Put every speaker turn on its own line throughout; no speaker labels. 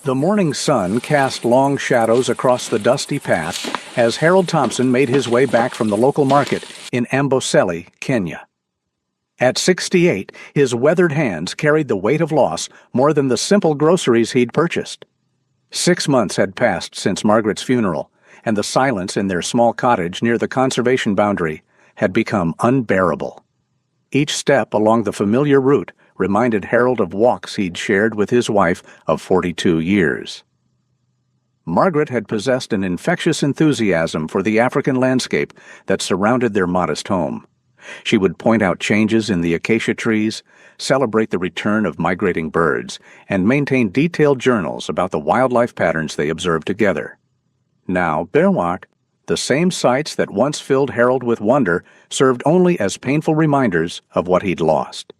The morning sun cast long shadows across the dusty path as Harold Thompson made his way back from the local market in Amboseli, Kenya. At 68, his weathered hands carried the weight of loss more than the simple groceries he'd purchased. 6 months had passed since Margaret's funeral, and the silence in their small cottage near the conservation boundary had become unbearable. Each step along the familiar route reminded Harold of walks he'd shared with his wife of 42 years. Margaret had possessed an infectious enthusiasm for the African landscape that surrounded their modest home. She would point out changes in the acacia trees, celebrate the return of migrating birds, and maintain detailed journals about the wildlife patterns they observed together. Now, Berwak, the same sights that once filled Harold with wonder, served only as painful reminders of what he'd lost.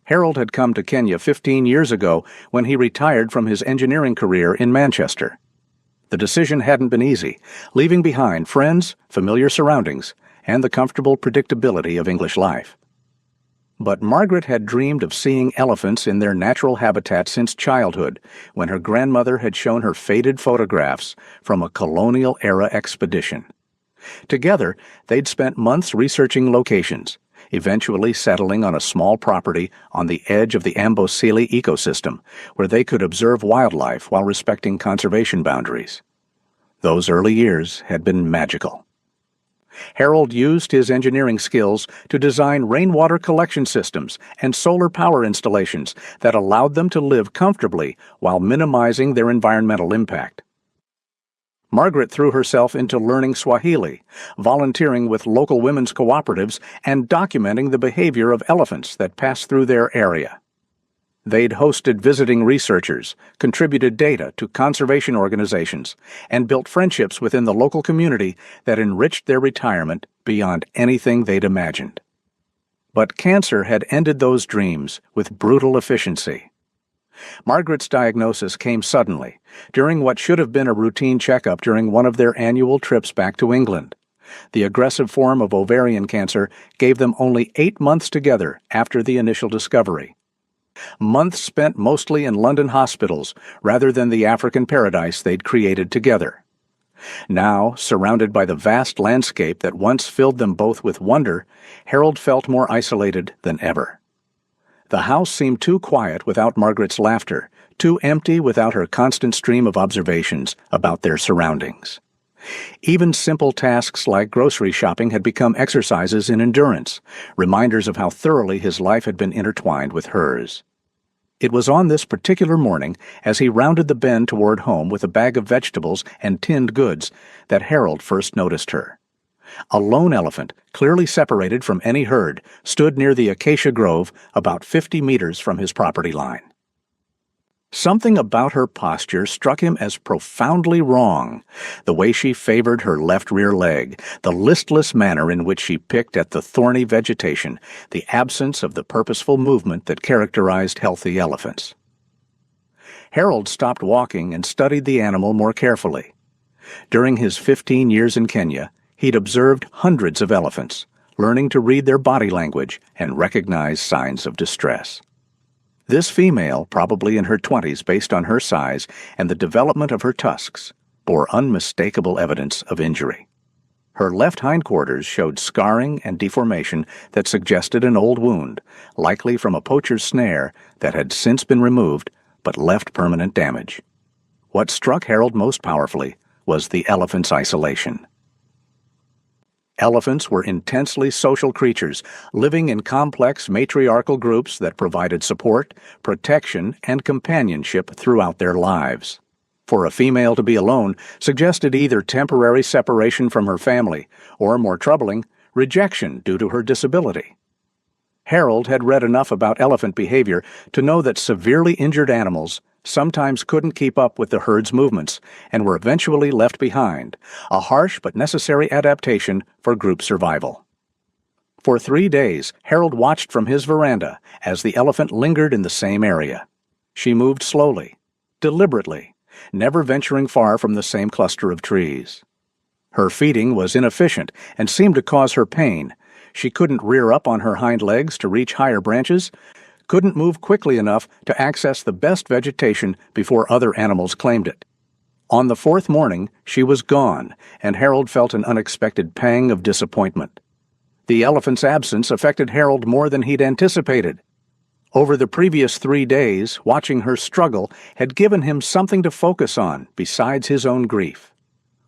Harold had come to Kenya 15 years ago when he retired from his engineering career in Manchester. The decision hadn't been easy, leaving behind friends, familiar surroundings, and the comfortable predictability of English life. But Margaret had dreamed of seeing elephants in their natural habitat since childhood, when her grandmother had shown her faded photographs from a colonial-era expedition. Together, they'd spent months researching locations, eventually settling on a small property on the edge of the Amboseli ecosystem, where they could observe wildlife while respecting conservation boundaries. Those early years had been magical. Harold used his engineering skills to design rainwater collection systems and solar power installations that allowed them to live comfortably while minimizing their environmental impact. Margaret threw herself into learning Swahili, volunteering with local women's cooperatives, and documenting the behavior of elephants that passed through their area. They'd hosted visiting researchers, contributed data to conservation organizations, and built friendships within the local community that enriched their retirement beyond anything they'd imagined. But cancer had ended those dreams with brutal efficiency. Margaret's diagnosis came suddenly, during what should have been a routine checkup during one of their annual trips back to England. The aggressive form of ovarian cancer gave them only 8 months together after the initial discovery. Months spent mostly in London hospitals rather than the African paradise they'd created together. Now, surrounded by the vast landscape that once filled them both with wonder, Harold felt more isolated than ever. The house seemed too quiet without Margaret's laughter, too empty without her constant stream of observations about their surroundings. Even simple tasks like grocery shopping had become exercises in endurance, reminders of how thoroughly his life had been intertwined with hers. It was on this particular morning, as he rounded the bend toward home with a bag of vegetables and tinned goods, that Harold first noticed her. A lone elephant, clearly separated from any herd, stood near the acacia grove about 50 meters from his property line. Something about her posture struck him as profoundly wrong. The way she favored her left rear leg, the listless manner in which she picked at the thorny vegetation, the absence of the purposeful movement that characterized healthy elephants. Harold stopped walking and studied the animal more carefully. During his 15 years in Kenya, he'd observed hundreds of elephants, learning to read their body language and recognize signs of distress. This female, probably in her 20s based on her size and the development of her tusks, bore unmistakable evidence of injury. Her left hindquarters showed scarring and deformation that suggested an old wound, likely from a poacher's snare that had since been removed but left permanent damage. What struck Harold most powerfully was the elephant's isolation. Elephants were intensely social creatures, living in complex matriarchal groups that provided support, protection, and companionship throughout their lives. For a female to be alone suggested either temporary separation from her family, or, more troubling, rejection due to her disability. Harold had read enough about elephant behavior to know that severely injured animals sometimes couldn't keep up with the herd's movements and were eventually left behind, a harsh but necessary adaptation for group survival. For 3 days, Harold watched from his veranda as the elephant lingered in the same area. She moved slowly, deliberately, never venturing far from the same cluster of trees. Her feeding was inefficient and seemed to cause her pain. She couldn't rear up on her hind legs to reach higher branches, couldn't move quickly enough to access the best vegetation before other animals claimed it. On the fourth morning, she was gone, and Harold felt an unexpected pang of disappointment. The elephant's absence affected Harold more than he'd anticipated. Over the previous 3 days, watching her struggle had given him something to focus on besides his own grief.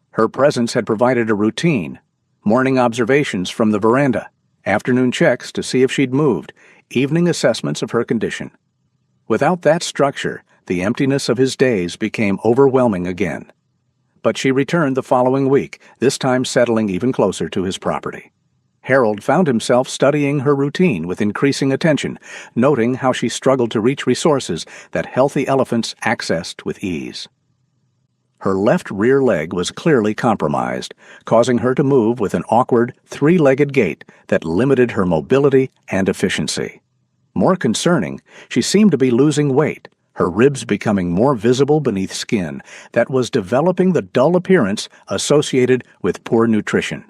Her presence had provided a routine: morning observations from the veranda, afternoon checks to see if she'd moved, evening assessments of her condition. Without that structure, the emptiness of his days became overwhelming again. But she returned the following week, this time settling even closer to his property. Harold found himself studying her routine with increasing attention, noting how she struggled to reach resources that healthy elephants accessed with ease. Her left rear leg was clearly compromised, causing her to move with an awkward, three-legged gait that limited her mobility and efficiency. More concerning, she seemed to be losing weight, her ribs becoming more visible beneath skin that was developing the dull appearance associated with poor nutrition.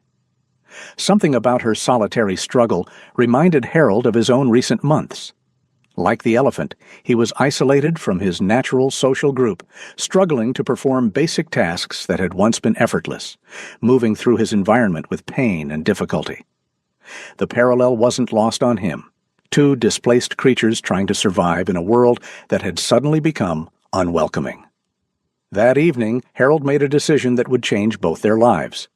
Something about her solitary struggle reminded Harold of his own recent months. Like the elephant, he was isolated from his natural social group, struggling to perform basic tasks that had once been effortless, moving through his environment with pain and difficulty. The parallel wasn't lost on him. Two displaced creatures trying to survive in a world that had suddenly become unwelcoming. That evening, Harold made a decision that would change both their lives.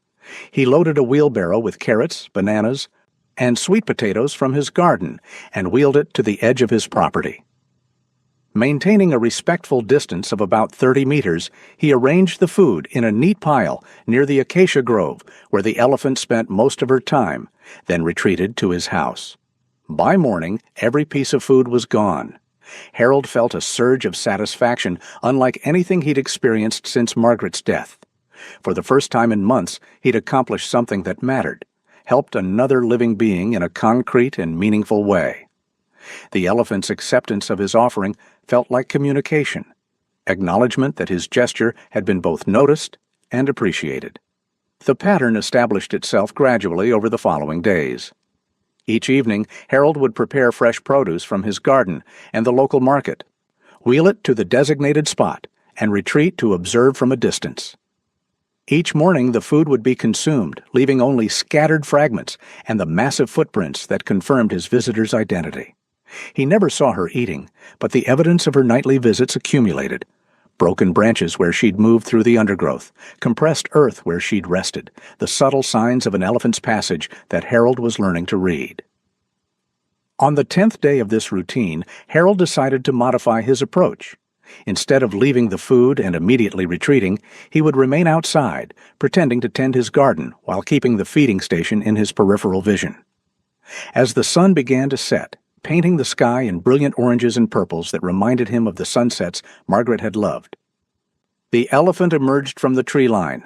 He loaded a wheelbarrow with carrots, bananas, and sweet potatoes from his garden and wheeled it to the edge of his property. Maintaining a respectful distance of about 30 meters, he arranged the food in a neat pile near the acacia grove where the elephant spent most of her time, then retreated to his house. By morning, every piece of food was gone. Harold felt a surge of satisfaction unlike anything he'd experienced since Margaret's death. For the first time in months, he'd accomplished something that mattered, helped another living being in a concrete and meaningful way. The elephant's acceptance of his offering felt like communication, acknowledgement that his gesture had been both noticed and appreciated. The pattern established itself gradually over the following days. Each evening, Harold would prepare fresh produce from his garden and the local market, wheel it to the designated spot, and retreat to observe from a distance. Each morning the food would be consumed, leaving only scattered fragments and the massive footprints that confirmed his visitor's identity. He never saw her eating, but the evidence of her nightly visits accumulated. Broken branches where she'd moved through the undergrowth, compressed earth where she'd rested, the subtle signs of an elephant's passage that Harold was learning to read. On the 10th day of this routine, Harold decided to modify his approach. Instead of leaving the food and immediately retreating, he would remain outside, pretending to tend his garden while keeping the feeding station in his peripheral vision. As the sun began to set, painting the sky in brilliant oranges and purples that reminded him of the sunsets Margaret had loved, the elephant emerged from the tree line.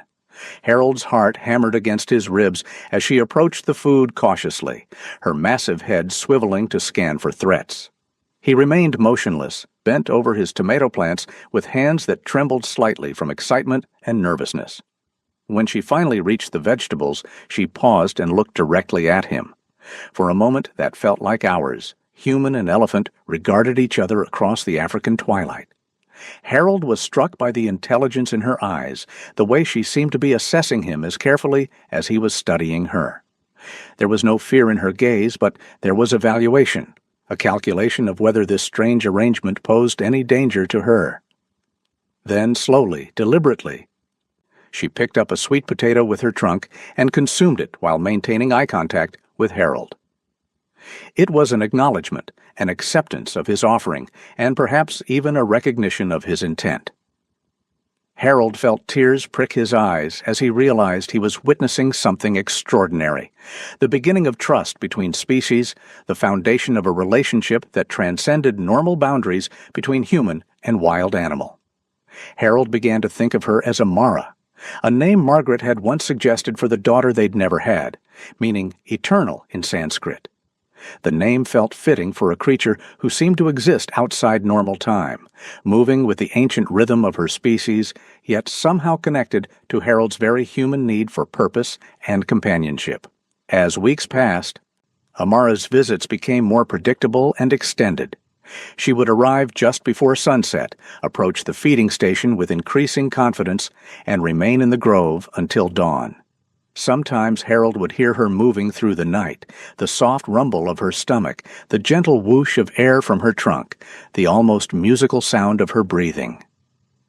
Harold's heart hammered against his ribs as she approached the food cautiously, her massive head swiveling to scan for threats. He remained motionless, bent over his tomato plants with hands that trembled slightly from excitement and nervousness. When she finally reached the vegetables, she paused and looked directly at him. For a moment that felt like hours. Human and elephant regarded each other across the African twilight. Harold was struck by the intelligence in her eyes, the way she seemed to be assessing him as carefully as he was studying her. There was no fear in her gaze, but there was evaluation, a calculation of whether this strange arrangement posed any danger to her. Then, slowly, deliberately, she picked up a sweet potato with her trunk and consumed it while maintaining eye contact with Harold. It was an acknowledgement, an acceptance of his offering, and perhaps even a recognition of his intent. Harold felt tears prick his eyes as he realized he was witnessing something extraordinary, the beginning of trust between species, the foundation of a relationship that transcended normal boundaries between human and wild animal. Harold began to think of her as a Mara, a name Margaret had once suggested for the daughter they'd never had, meaning eternal in Sanskrit. The name felt fitting for a creature who seemed to exist outside normal time, moving with the ancient rhythm of her species, yet somehow connected to Harold's very human need for purpose and companionship. As weeks passed, Amara's visits became more predictable and extended. She would arrive just before sunset, approach the feeding station with increasing confidence, and remain in the grove until dawn. Sometimes Harold would hear her moving through the night, the soft rumble of her stomach, the gentle whoosh of air from her trunk, the almost musical sound of her breathing.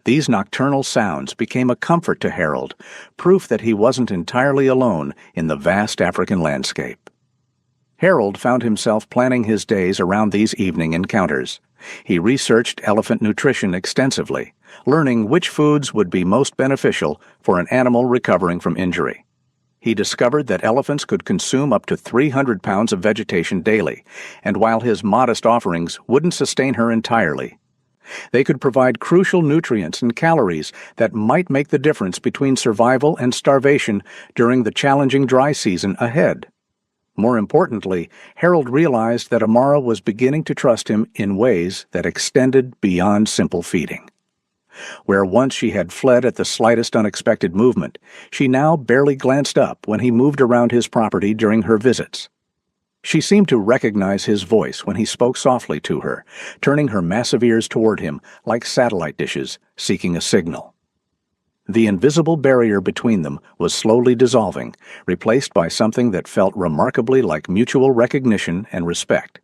These nocturnal sounds became a comfort to Harold, proof that he wasn't entirely alone in the vast African landscape. Harold found himself planning his days around these evening encounters. He researched elephant nutrition extensively, learning which foods would be most beneficial for an animal recovering from injury. He discovered that elephants could consume up to 300 pounds of vegetation daily, and while his modest offerings wouldn't sustain her entirely, they could provide crucial nutrients and calories that might make the difference between survival and starvation during the challenging dry season ahead. More importantly, Harold realized that Amara was beginning to trust him in ways that extended beyond simple feeding. Where once she had fled at the slightest unexpected movement, she now barely glanced up when he moved around his property during her visits. She seemed to recognize his voice when he spoke softly to her, turning her massive ears toward him like satellite dishes seeking a signal. The invisible barrier between them was slowly dissolving, replaced by something that felt remarkably like mutual recognition and respect.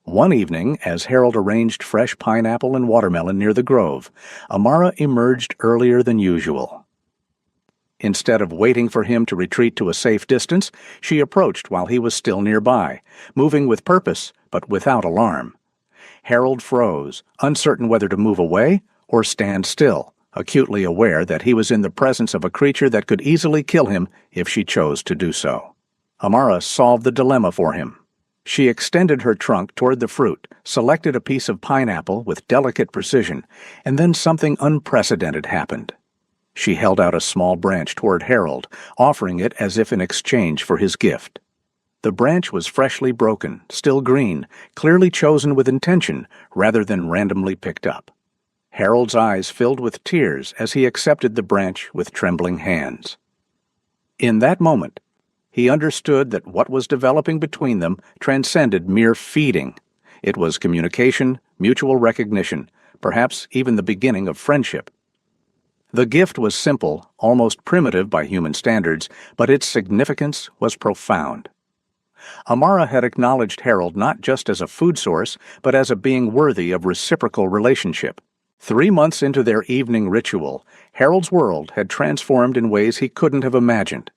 One evening, as Harold arranged fresh pineapple and watermelon near the grove, Amara emerged earlier than usual. Instead of waiting for him to retreat to a safe distance, she approached while he was still nearby, moving with purpose but without alarm. Harold froze, uncertain whether to move away or stand still, acutely aware that he was in the presence of a creature that could easily kill him if she chose to do so. Amara solved the dilemma for him. She extended her trunk toward the fruit, selected a piece of pineapple with delicate precision, and then something unprecedented happened. She held out a small branch toward Harold, offering it as if in exchange for his gift. The branch was freshly broken, still green, clearly chosen with intention rather than randomly picked up. Harold's eyes filled with tears as he accepted the branch with trembling hands. In that moment, he understood that what was developing between them transcended mere feeding. It was communication, mutual recognition, perhaps even the beginning of friendship. The gift was simple, almost primitive by human standards, but its significance was profound. Amara had acknowledged Harold not just as a food source, but as a being worthy of reciprocal relationship. 3 months into their evening ritual, Harold's world had transformed in ways he couldn't have imagined.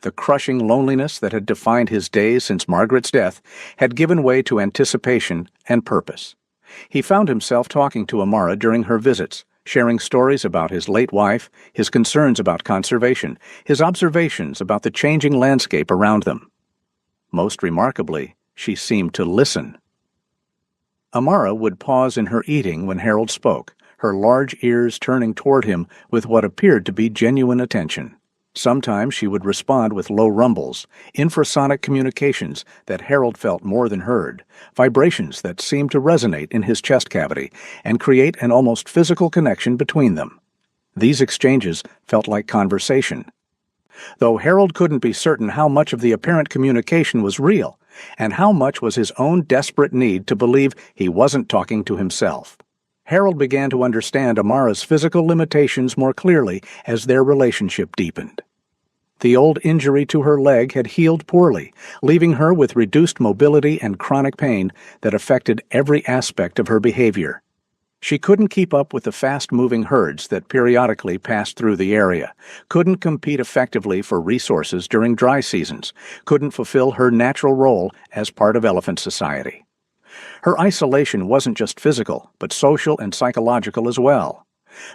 The crushing loneliness that had defined his days since Margaret's death had given way to anticipation and purpose. He found himself talking to Amara during her visits, sharing stories about his late wife, his concerns about conservation, his observations about the changing landscape around them. Most remarkably, she seemed to listen. Amara would pause in her eating when Harold spoke, her large ears turning toward him with what appeared to be genuine attention. Sometimes she would respond with low rumbles, infrasonic communications that Harold felt more than heard, vibrations that seemed to resonate in his chest cavity and create an almost physical connection between them. These exchanges felt like conversation. Though Harold couldn't be certain how much of the apparent communication was real, and how much was his own desperate need to believe he wasn't talking to himself. Harold began to understand Amara's physical limitations more clearly as their relationship deepened. The old injury to her leg had healed poorly, leaving her with reduced mobility and chronic pain that affected every aspect of her behavior. She couldn't keep up with the fast-moving herds that periodically passed through the area, couldn't compete effectively for resources during dry seasons, couldn't fulfill her natural role as part of elephant society. Her isolation wasn't just physical, but social and psychological as well.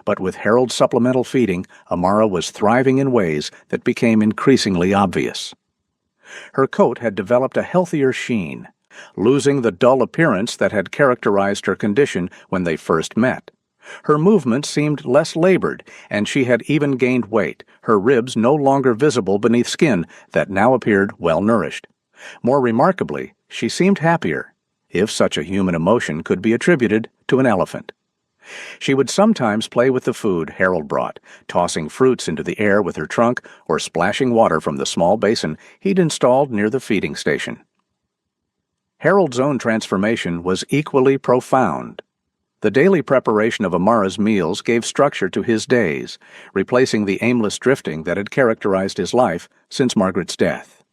But with Harold's supplemental feeding, Amara was thriving in ways that became increasingly obvious. Her coat had developed a healthier sheen, losing the dull appearance that had characterized her condition when they first met. Her movements seemed less labored, and she had even gained weight, her ribs no longer visible beneath skin that now appeared well-nourished. More remarkably, she seemed happier, if such a human emotion could be attributed to an elephant. She would sometimes play with the food Harold brought, tossing fruits into the air with her trunk or splashing water from the small basin he'd installed near the feeding station. Harold's own transformation was equally profound. The daily preparation of Amara's meals gave structure to his days, replacing the aimless drifting that had characterized his life since Margaret's death.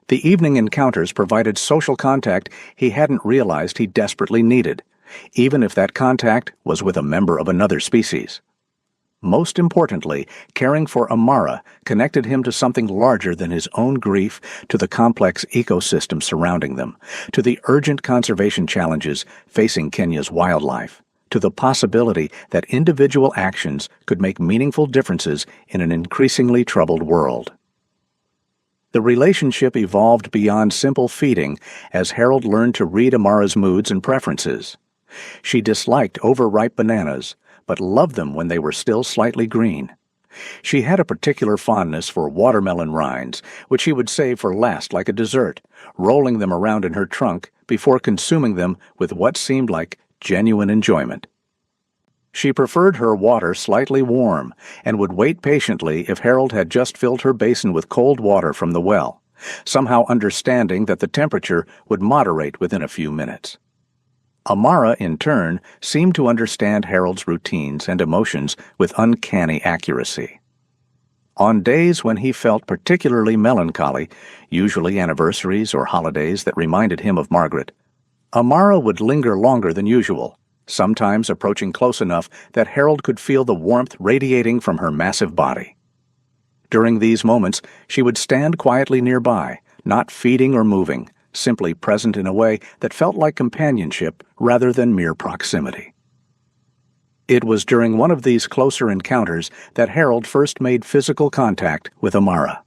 The evening encounters provided social contact he hadn't realized he desperately needed, even if that contact was with a member of another species. Most importantly, caring for Amara connected him to something larger than his own grief, to the complex ecosystem surrounding them, to the urgent conservation challenges facing Kenya's wildlife, to the possibility that individual actions could make meaningful differences in an increasingly troubled world. The relationship evolved beyond simple feeding as Harold learned to read Amara's moods and preferences. She disliked overripe bananas, but loved them when they were still slightly green. She had a particular fondness for watermelon rinds, which she would save for last like a dessert, rolling them around in her trunk before consuming them with what seemed like genuine enjoyment. She preferred her water slightly warm and would wait patiently if Harold had just filled her basin with cold water from the well, somehow understanding that the temperature would moderate within a few minutes. Amara, in turn, seemed to understand Harold's routines and emotions with uncanny accuracy. On days when he felt particularly melancholy, usually anniversaries or holidays that reminded him of Margaret, Amara would linger longer than usual, sometimes approaching close enough that Harold could feel the warmth radiating from her massive body. During these moments, she would stand quietly nearby, not feeding or moving, simply present in a way that felt like companionship rather than mere proximity. It was during one of these closer encounters that Harold first made physical contact with Amara.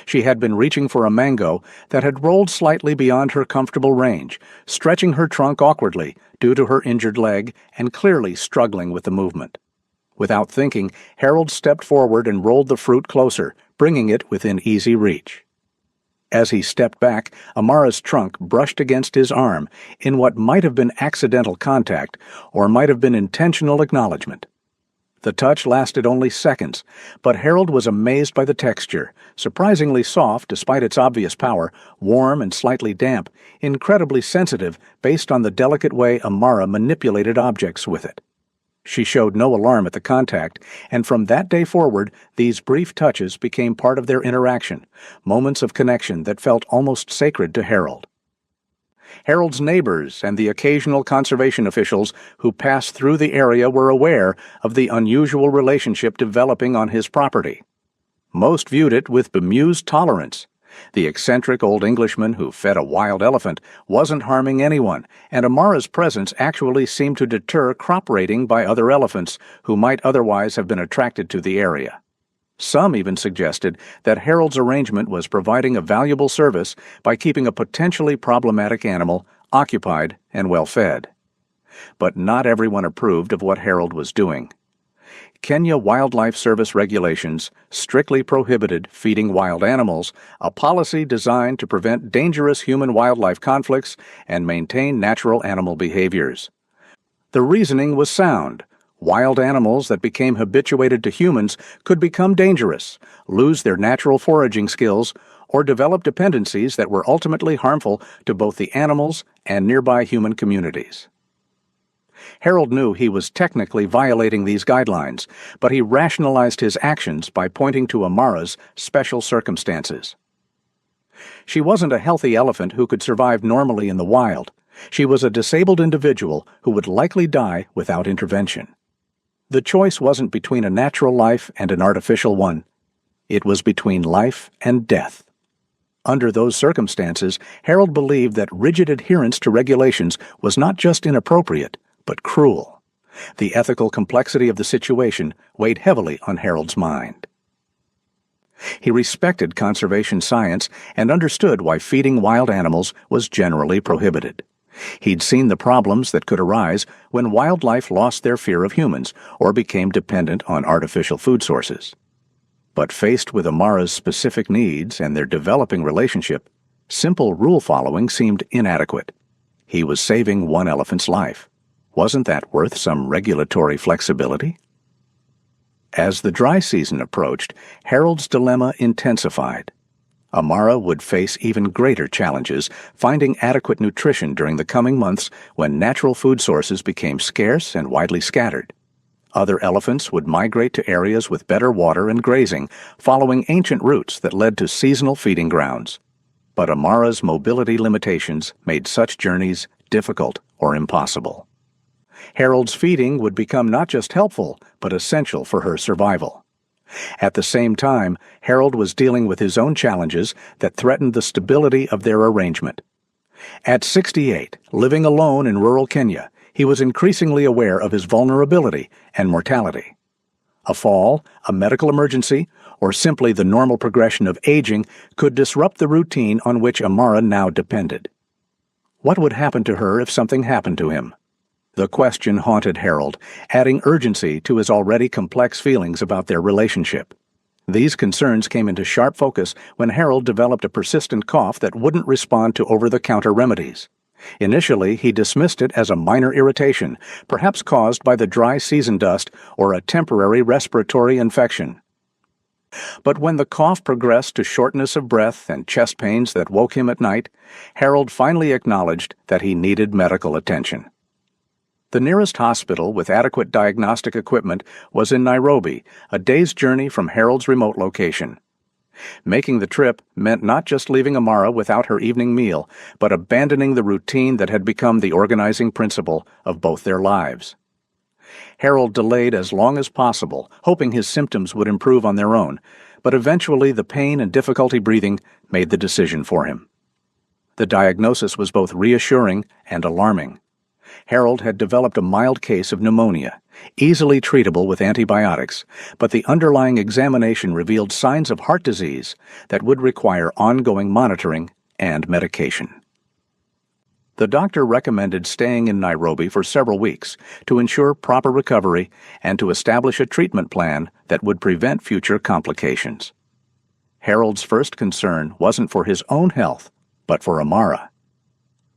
She had been reaching for a mango that had rolled slightly beyond her comfortable range, stretching her trunk awkwardly due to her injured leg and clearly struggling with the movement. Without thinking, Harold stepped forward and rolled the fruit closer, bringing it within easy reach. As he stepped back, Amara's trunk brushed against his arm in what might have been accidental contact or might have been intentional acknowledgement. The touch lasted only seconds, but Harold was amazed by the texture, surprisingly soft despite its obvious power, warm and slightly damp, incredibly sensitive based on the delicate way Amara manipulated objects with it. She showed no alarm at the contact, and from that day forward, these brief touches became part of their interaction, moments of connection that felt almost sacred to Harold. Harold's neighbors and the occasional conservation officials who passed through the area were aware of the unusual relationship developing on his property. Most viewed it with bemused tolerance. The eccentric old Englishman who fed a wild elephant wasn't harming anyone, and Amara's presence actually seemed to deter crop raiding by other elephants who might otherwise have been attracted to the area. Some even suggested that Harold's arrangement was providing a valuable service by keeping a potentially problematic animal occupied and well-fed. But not everyone approved of what Harold was doing. Kenya Wildlife Service regulations strictly prohibited feeding wild animals, a policy designed to prevent dangerous human-wildlife conflicts and maintain natural animal behaviors. The reasoning was sound. Wild animals that became habituated to humans could become dangerous, lose their natural foraging skills, or develop dependencies that were ultimately harmful to both the animals and nearby human communities. Harold knew he was technically violating these guidelines, but he rationalized his actions by pointing to Amara's special circumstances. She wasn't a healthy elephant who could survive normally in the wild. She was a disabled individual who would likely die without intervention. The choice wasn't between a natural life and an artificial one. It was between life and death. Under those circumstances, Harold believed that rigid adherence to regulations was not just inappropriate, but cruel. The ethical complexity of the situation weighed heavily on Harold's mind. He respected conservation science and understood why feeding wild animals was generally prohibited. He'd seen the problems that could arise when wildlife lost their fear of humans or became dependent on artificial food sources. But faced with Amara's specific needs and their developing relationship, simple rule following seemed inadequate. He was saving one elephant's life. Wasn't that worth some regulatory flexibility? As the dry season approached, Harold's dilemma intensified. Amara would face even greater challenges finding adequate nutrition during the coming months when natural food sources became scarce and widely scattered. Other elephants would migrate to areas with better water and grazing, following ancient routes that led to seasonal feeding grounds. But Amara's mobility limitations made such journeys difficult or impossible. Harold's feeding would become not just helpful, but essential for her survival. At the same time, Harold was dealing with his own challenges that threatened the stability of their arrangement. At 68, living alone in rural Kenya, he was increasingly aware of his vulnerability and mortality. A fall, a medical emergency, or simply the normal progression of aging could disrupt the routine on which Amara now depended. What would happen to her if something happened to him? The question haunted Harold, adding urgency to his already complex feelings about their relationship. These concerns came into sharp focus when Harold developed a persistent cough that wouldn't respond to over-the-counter remedies. Initially, he dismissed it as a minor irritation, perhaps caused by the dry season dust or a temporary respiratory infection. But when the cough progressed to shortness of breath and chest pains that woke him at night, Harold finally acknowledged that he needed medical attention. The nearest hospital with adequate diagnostic equipment was in Nairobi, a day's journey from Harold's remote location. Making the trip meant not just leaving Amara without her evening meal, but abandoning the routine that had become the organizing principle of both their lives. Harold delayed as long as possible, hoping his symptoms would improve on their own, but eventually the pain and difficulty breathing made the decision for him. The diagnosis was both reassuring and alarming. Harold had developed a mild case of pneumonia, easily treatable with antibiotics, but the underlying examination revealed signs of heart disease that would require ongoing monitoring and medication. The doctor recommended staying in Nairobi for several weeks to ensure proper recovery and to establish a treatment plan that would prevent future complications. Harold's first concern wasn't for his own health, but for Amara.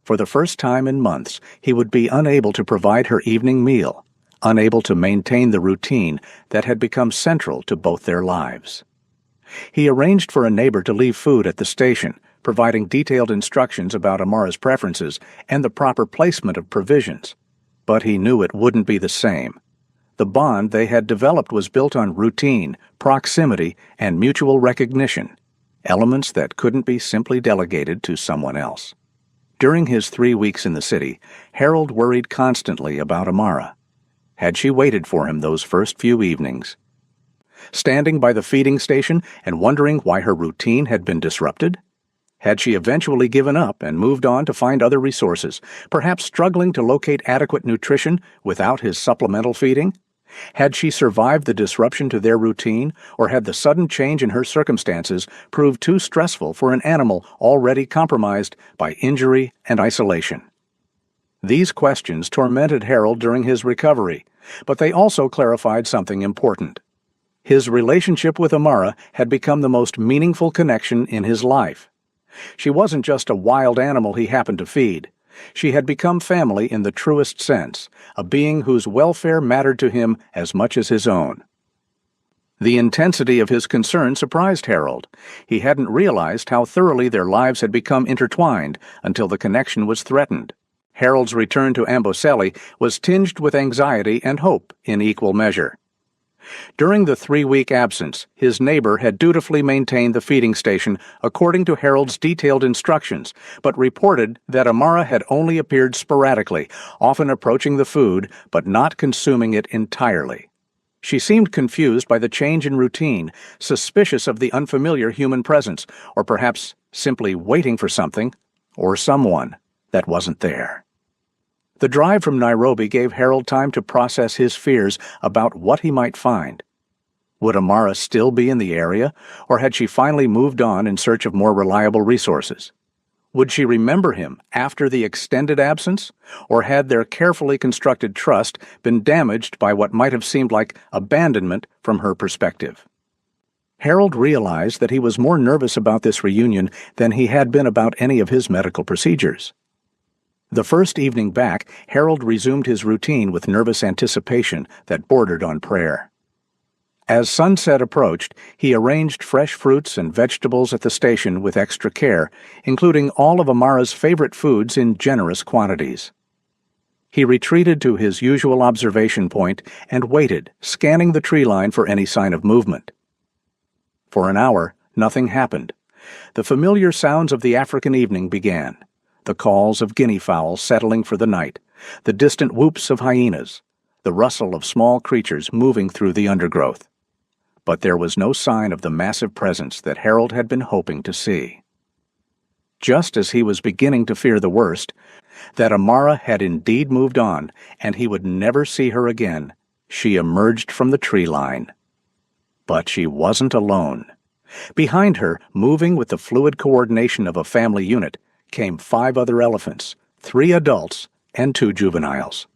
For the first time in months, he would be unable to provide her evening meal, unable to maintain the routine that had become central to both their lives. He arranged for a neighbor to leave food at the station, providing detailed instructions about Amara's preferences and the proper placement of provisions. But he knew it wouldn't be the same. The bond they had developed was built on routine, proximity, and mutual recognition, elements that couldn't be simply delegated to someone else. During his 3 weeks in the city, Harold worried constantly about Amara. Had she waited for him those first few evenings? Standing by the feeding station and wondering why her routine had been disrupted? Had she eventually given up and moved on to find other resources, perhaps struggling to locate adequate nutrition without his supplemental feeding? Had she survived the disruption to their routine, or had the sudden change in her circumstances proved too stressful for an animal already compromised by injury and isolation? These questions tormented Harold during his recovery, but they also clarified something important. His relationship with Amara had become the most meaningful connection in his life. She wasn't just a wild animal he happened to feed. She had become family in the truest sense, a being whose welfare mattered to him as much as his own. The intensity of his concern surprised Harold. He hadn't realized how thoroughly their lives had become intertwined until the connection was threatened. Harold's return to Amboseli was tinged with anxiety and hope in equal measure. During the 3-week absence, his neighbor had dutifully maintained the feeding station according to Harold's detailed instructions, but reported that Amara had only appeared sporadically, often approaching the food but not consuming it entirely. She seemed confused by the change in routine, suspicious of the unfamiliar human presence, or perhaps simply waiting for something or someone that wasn't there. The drive from Nairobi gave Harold time to process his fears about what he might find. Would Amara still be in the area, or had she finally moved on in search of more reliable resources? Would she remember him after the extended absence, or had their carefully constructed trust been damaged by what might have seemed like abandonment from her perspective? Harold realized that he was more nervous about this reunion than he had been about any of his medical procedures. The first evening back, Harold resumed his routine with nervous anticipation that bordered on prayer. As sunset approached, he arranged fresh fruits and vegetables at the station with extra care, including all of Amara's favorite foods in generous quantities. He retreated to his usual observation point and waited, scanning the tree line for any sign of movement. For an hour, nothing happened. The familiar sounds of the African evening began, the calls of guinea fowls settling for the night, the distant whoops of hyenas, the rustle of small creatures moving through the undergrowth. But there was no sign of the massive presence that Harold had been hoping to see. Just as he was beginning to fear the worst, that Amara had indeed moved on and he would never see her again, she emerged from the tree line. But she wasn't alone. Behind her, moving with the fluid coordination of a family unit, came 5 other elephants, 3 adults and 2 juveniles.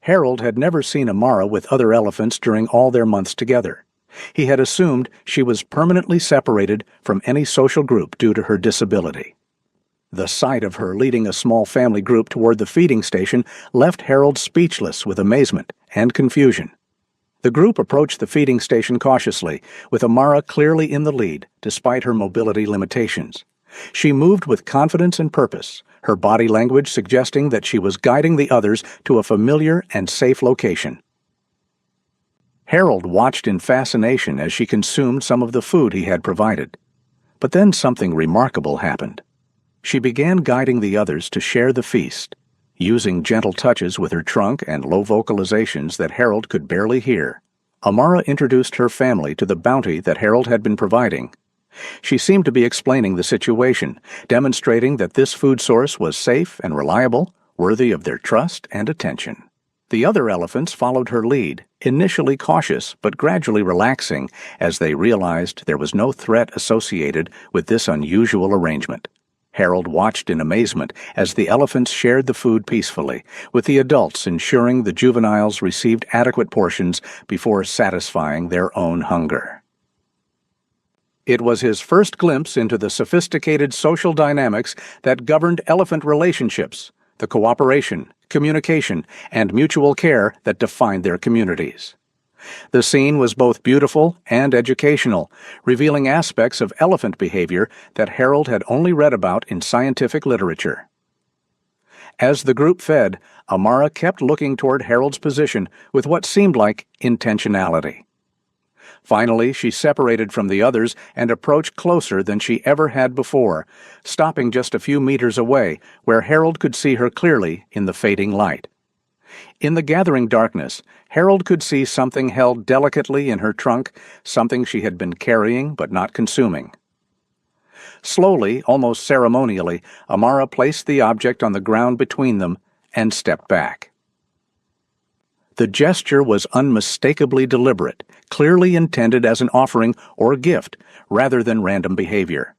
Harold had never seen Amara with other elephants during all their months together. He had assumed she was permanently separated from any social group due to her disability. The sight of her leading a small family group toward the feeding station left Harold speechless with amazement and confusion. The group approached the feeding station cautiously, with Amara clearly in the lead, despite her mobility limitations. She moved with confidence and purpose, her body language suggesting that she was guiding the others to a familiar and safe location. Harold watched in fascination as she consumed some of the food he had provided. But then something remarkable happened. She began guiding the others to share the feast, using gentle touches with her trunk and low vocalizations that Harold could barely hear. Amara introduced her family to the bounty that Harold had been providing. She seemed to be explaining the situation, demonstrating that this food source was safe and reliable, worthy of their trust and attention. The other elephants followed her lead, initially cautious but gradually relaxing as they realized there was no threat associated with this unusual arrangement. Harold watched in amazement as the elephants shared the food peacefully, with the adults ensuring the juveniles received adequate portions before satisfying their own hunger. It was his first glimpse into the sophisticated social dynamics that governed elephant relationships, the cooperation, communication, and mutual care that defined their communities. The scene was both beautiful and educational, revealing aspects of elephant behavior that Harold had only read about in scientific literature. As the group fed, Amara kept looking toward Harold's position with what seemed like intentionality. Finally, she separated from the others and approached closer than she ever had before, stopping just a few meters away, where Harold could see her clearly in the fading light. In the gathering darkness, Harold could see something held delicately in her trunk, something she had been carrying but not consuming. Slowly, almost ceremonially, Amara placed the object on the ground between them and stepped back. The gesture was unmistakably deliberate, clearly intended as an offering or gift rather than random behavior.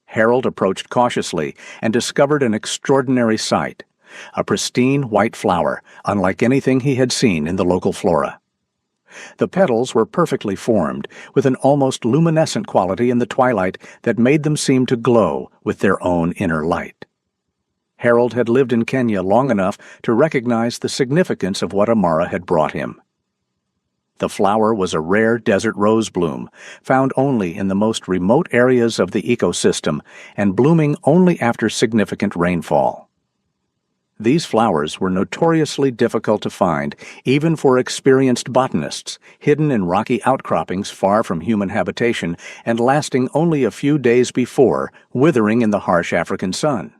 Harold approached cautiously and discovered an extraordinary sight, a pristine white flower, unlike anything he had seen in the local flora. The petals were perfectly formed, with an almost luminescent quality in the twilight that made them seem to glow with their own inner light. Harold had lived in Kenya long enough to recognize the significance of what Amara had brought him. The flower was a rare desert rose bloom, found only in the most remote areas of the ecosystem and blooming only after significant rainfall. These flowers were notoriously difficult to find, even for experienced botanists, hidden in rocky outcroppings far from human habitation and lasting only a few days before withering in the harsh African sun.